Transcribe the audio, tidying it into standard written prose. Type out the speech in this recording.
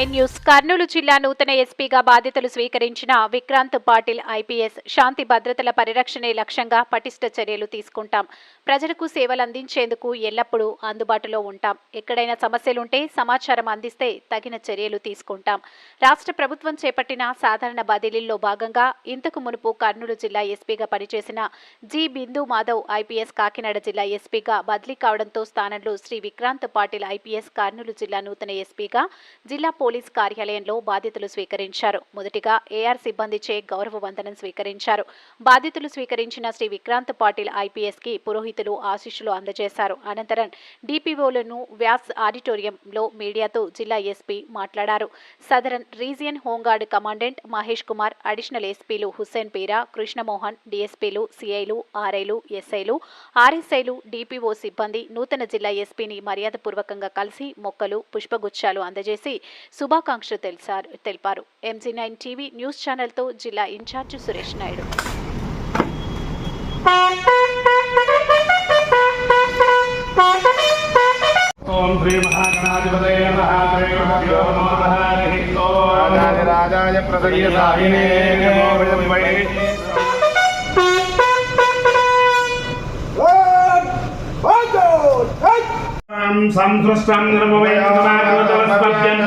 9 news. Kurnool జిల్లా నూతన ఎస్పీగా బాధ్యతలు స్వీకరించిన విక్రాంత్ పాటిల్ ఐపీఎస్ శాంతి భద్రతల పరిరక్షణే లక్ష్యంగా పటిష్ట చర్యలు తీసుకుంటాం. ప్రజలకు సేవలు అందించేందుకు ఎల్లప్పుడూ అందుబాటులో ఉంటాం. ఎక్కడైనా సమస్యలుంటే సమాచారం అందిస్తే తగిన చర్యలు తీసుకుంటాం. రాష్ట్ర ప్రభుత్వం చేపట్టిన సాధారణ బదిలీల్లో భాగంగా ఇంతకు మునుపు కర్నూలు జిల్లా ఎస్పీగా పనిచేసిన జి బిందు మాధవ్ ఐపీఎస్ కాకినాడ జిల్లా ఎస్పీగా బదిలీ కావడంతో స్థానంలో శ్రీ విక్రాంత్ పాటిల్ ఐపీఎస్ కర్నూలు జిల్లా నూతన ఎస్పీగా జిల్లా పోలీస్ కార్యాలయంలో బాధ్యతలు స్వీకరించారు. మొదటిగా ఏఆర్ సిబ్బందిచే గౌరవ వందనం స్వీకరించారు. బాధ్యతలు స్వీకరించిన శ్రీ విక్రాంత్ పాటిల్ ఐపీఎస్ కి పురోహితులు ఆశీస్సులు అందజేశారు. అనంతరం డిపిఓలను వ్యాస్ ఆడిటోరియంలో మీడియాతో జిల్లా ఎస్పీ మాట్లాడారు. Southern region home guard commandant Mahesh Kumar, additional ఎస్పీలు హుస్సేన్ పీరా, కృష్ణమోహన్, డీఎస్పీలు, సిఐలు, ఆర్ఐలు, ఎస్ఐలు, ఆర్ఎస్ఐలు, డిపిఓ సిబ్బంది నూతన జిల్లా ఎస్పీని మర్యాదపూర్వకంగా కలిసి మొక్కలు, పుష్పగుచ్చాలు అందజేసి శుభాకాంక్షలు తెలిపారు. MG9 టీవీ న్యూస్ ఛానల్తో జిల్లా ఇన్ఛార్జ్ సురేష్ నాయుడు. ఓం శ్రీ మహాగణాధిపతయే నమః. రాజాయ ప్రసయ్యసాహినే నమో విష్ణువే. సంసృష్టం నిర్మమయం సమాగమతవస్పద్యం